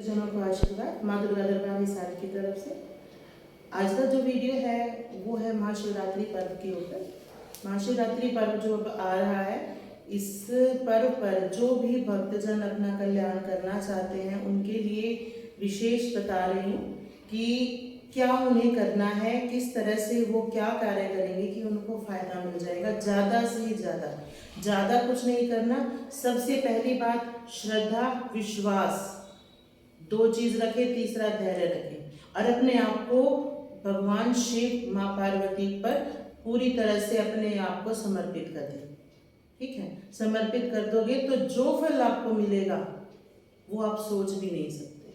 भक्तजनों को आशीर्वाद माँ दुर्गा दरबार हिसार की तरफ से। आज का जो वीडियो है वो है महाशिवरात्रि पर्व के ऊपर। महाशिवरात्रि पर्व जो अब आ रहा है, इस पर्व पर जो भी भक्तजन अपना कल्याण करना चाहते हैं उनके लिए विशेष बता रही हूँ कि क्या उन्हें करना है, किस तरह से वो क्या कार्य करेंगे कि उनको फायदा मिल जाएगा। ज़्यादा से ज़्यादा कुछ नहीं करना। सबसे पहली बात श्रद्धा विश्वास, दो चीज रखे। तीसरा धैर्य रखे और अपने आप को भगवान शिव माँ पार्वती पर पूरी तरह से अपने आप को समर्पित कर दे। ठीक है, समर्पित कर दोगे तो जो फल आपको मिलेगा वो आप सोच भी नहीं सकते।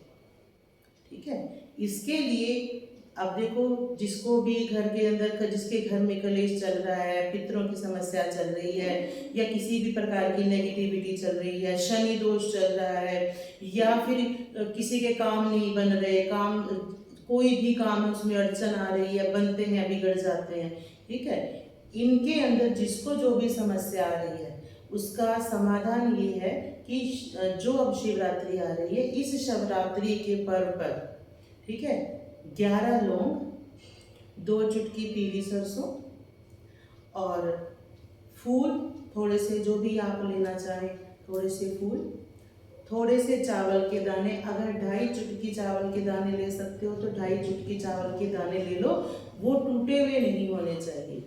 ठीक है, इसके लिए अब देखो, जिसको भी घर के अंदर, जिसके घर में कलेश चल रहा है, पितरों की समस्या चल रही है, या किसी भी प्रकार की नेगेटिविटी चल रही है, शनि दोष चल रहा है, या फिर किसी के काम नहीं बन रहे, काम कोई भी काम है उसमें अड़चन आ रही है, बनते हैं बिगड़ जाते हैं। ठीक है, इनके अंदर जिसको जो भी समस्या आ रही है उसका समाधान ये है कि जो अब शिवरात्रि आ रही है, इस शिवरात्रि के पर्व पर, ठीक है, 11 लौंग, 2 चुटकी पीली सरसों और फूल थोड़े से, जो भी आप लेना चाहें, थोड़े से फूल, थोड़े से चावल के दाने। अगर 2.5 चुटकी चावल के दाने ले सकते हो तो 2.5 चुटकी चावल के दाने ले लो, वो टूटे हुए नहीं होने चाहिए।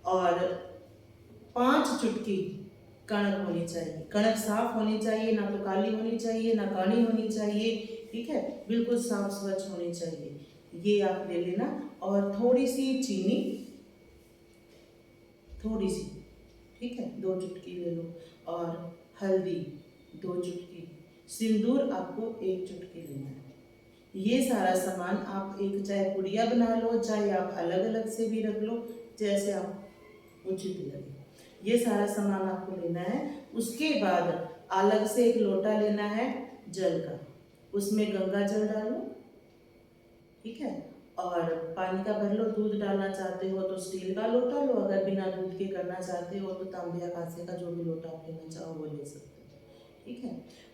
और 5 चुटकी कणक होनी चाहिए। कणक साफ होनी चाहिए, ना तो काली होनी चाहिए ना काली होनी चाहिए। ठीक है, बिल्कुल साफ स्वच्छ होनी चाहिए, ये आप ले लेना। और थोड़ी सी चीनी, थोड़ी सी, ठीक है, 2 चुटकी ले लो। और हल्दी 2 चुटकी, सिंदूर आपको 1 चुटकी लेना है। ये सारा सामान आप एक, चाहे पुड़िया बना लो, चाहे आप अलग अलग से भी रख लो, जैसे आप उचित लगे। ये सारा सामान आपको लेना है। उसके बाद अलग से एक लोटा लेना है जल का, उसमें गंगा जल डालो। ठीक है, और पानी का भर लो। दूध डालना चाहते हो तो स्टील का लोटा लो, अगर बिना दूध के करना चाहते हो तो तांबे या कांसे का जो भी लोटा आप लेना चाहो वो ले सकते हो। ठीक है,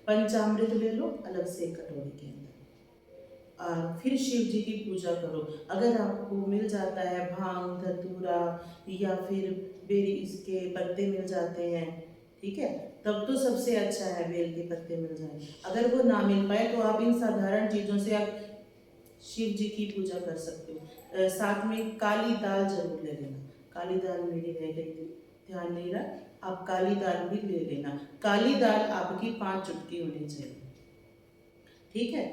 पंचामृत ले लो अलग से एक कटोरी के अंदर। और फिर शिव जी की पूजा करो। अगर आपको मिल जाता है भांग धतूरा या फिर बेरी, इसके पत्ते मिल जाते हैं, ठीक है, तब तो सबसे अच्छा है बेल के पत्ते मिल जाए। अगर वो ना मिल पाए तो आप इन साधारण चीज़ों से आप शिव जी की पूजा कर सकते हो। साथ में काली दाल जरूर ले लेना। काली दाल मेरी रह गई थी, ध्यान नहीं रहा, आप काली दाल भी ले लेना। काली दाल आपकी 5 चुटकी होनी चाहिए। ठीक है,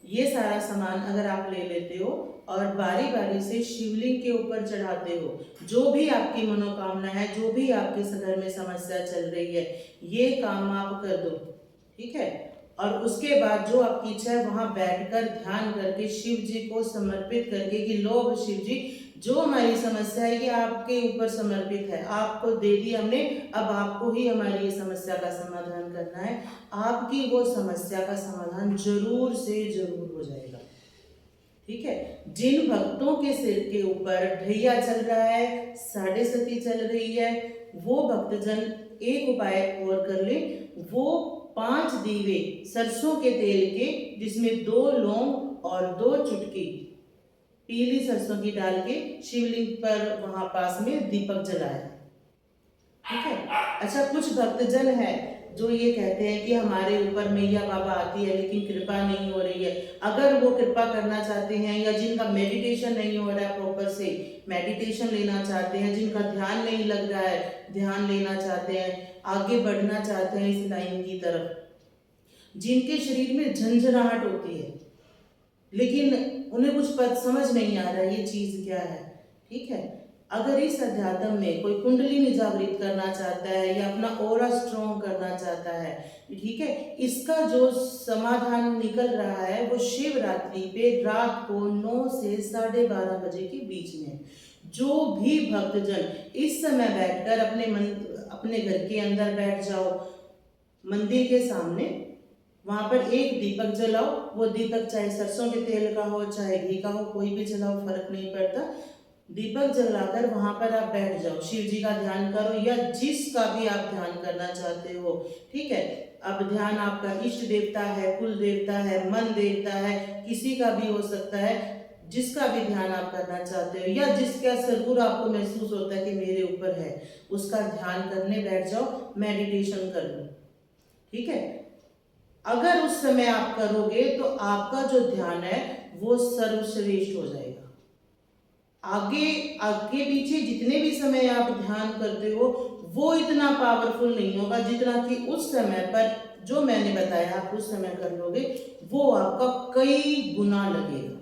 ये सारा सामान अगर आप ले लेते हो और बारी बारी से शिवलिंग के ऊपर चढ़ाते हो, जो भी आपकी मनोकामना है, जो भी आपके घर में समस्या चल रही है, ये काम आप कर दो। ठीक है, और उसके बाद जो आपकी इच्छा है वहां बैठकर ध्यान करके शिव जी को समर्पित करके कि लो शिव जी, जो हमारी समस्या है ये आपके ऊपर समर्पित है, आपको दे दी हमने, अब आपको ही हमारी ये समस्या का समाधान करना है। आपकी वो समस्या का समाधान जरूर से जरूर हो जाएगा। ठीक है, जिन भक्तों के सिर के ऊपर ढैया चल रहा है, साढ़े सती चल रही है, वो भक्तजन एक उपाय और कर ले। वो 5 दीवे सरसों के तेल के, जिसमें 2 लौंग और 2 चुटकी पीली सरसों की डाल के शिवलिंग पर वहां पास में दीपक जलाए। ठीक है, अच्छा, कुछ भक्तजन है जो ये कहते हैं कि हमारे ऊपर मैया बाबा आती है लेकिन कृपा नहीं हो रही है। अगर वो कृपा करना चाहते हैं, या जिनका मेडिटेशन नहीं हो रहा है, प्रॉपर से मेडिटेशन लेना चाहते हैं, जिनका ध्यान नहीं लग रहा है, ध्यान लेना चाहते हैं, आगे बढ़ना चाहते हैं इस लाइन की तरफ, जिनके शरीर में झंझनाहट होती है लेकिन उन्हें कुछ पद समझ नहीं आ रहा है ये चीज क्या है। ठीक है, अगर इस अध्यात्म में कोई कुंडली जागृत करना चाहता है या अपना ऑरा स्ट्रॉन्ग करना चाहता है, ठीक है, इसका जो समाधान निकल रहा है वो शिवरात्रि पे रात को 9 से 12:30 बजे के बीच में। जो भी भक्तजन इस समय बैठकर अपने घर के अंदर बैठ जाओ, मंदिर के सामने, वहां पर एक दीपक जलाओ। वो दीपक चाहे सरसों के तेल का हो चाहे घी का हो, कोई भी जलाओ, फर्क नहीं पड़ता। दीपक जलाकर वहां पर आप बैठ जाओ, शिव जी का ध्यान करो या जिसका भी आप ध्यान करना चाहते हो। ठीक है, अब ध्यान आपका इष्ट देवता है, कुल देवता है, मन देवता है, किसी का भी हो सकता है, जिसका भी ध्यान आप करना चाहते हो या जिसका जरूर आपको महसूस होता है कि मेरे ऊपर है, उसका ध्यान करने बैठ जाओ, मेडिटेशन कर लो। ठीक है, अगर उस समय आप करोगे तो आपका जो ध्यान है वो सर्वश्रेष्ठ हो जाएगा। आगे आगे पीछे जितने भी समय आप ध्यान करते हो वो इतना पावरफुल नहीं होगा जितना कि उस समय पर जो मैंने बताया आप उस समय कर लोगे, वो आपका कई गुना लगेगा।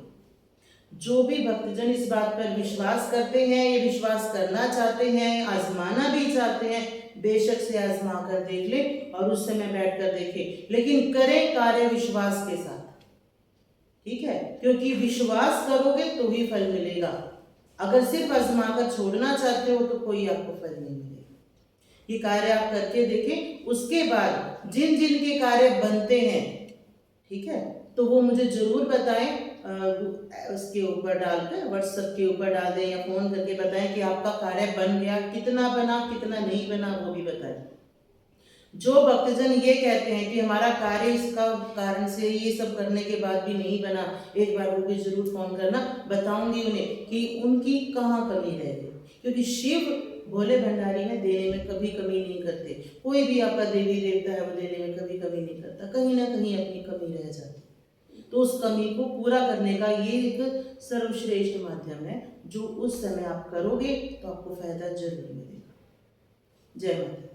जो भी भक्तजन इस बात पर विश्वास करते हैं या विश्वास करना चाहते हैं, आजमाना भी चाहते हैं, बेशक से आजमा कर देख ले और उस समय बैठ कर देखे, लेकिन करें कार्य विश्वास के साथ। ठीक है, क्योंकि विश्वास करोगे तो ही फल मिलेगा। अगर सिर्फ आजमा कर छोड़ना चाहते हो तो कोई आपको फल नहीं मिलेगा। ये कार्य आप करके देखें, उसके बाद जिन जिन के कार्य बनते हैं, ठीक है, तो वो मुझे जरूर बताएं, उसके ऊपर डालकर व्हाट्सएप के ऊपर डाल दें या फोन करके बताएं कि आपका कार्य बन गया, कितना बना कितना नहीं बना वो भी बताएं। जो भक्तजन ये कहते हैं कि हमारा कार्य इसका कारण से ये सब करने के बाद भी नहीं बना, एक बार वो भी जरूर फोन करना, बताऊंगी उन्हें कि उनकी कहाँ कमी रह गई, क्योंकि शिव भोले भंडारी है, देने में कभी कमी नहीं करते। कोई भी आपका देवी देवता है वो देने में कभी कमी नहीं करता, कहीं ना कहीं अपनी कमी रह जाती। तो उस कमी को पूरा करने का ये एक सर्वश्रेष्ठ माध्यम है, जो उस समय आप करोगे तो आपको फायदा जरूर मिलेगा। जय माता।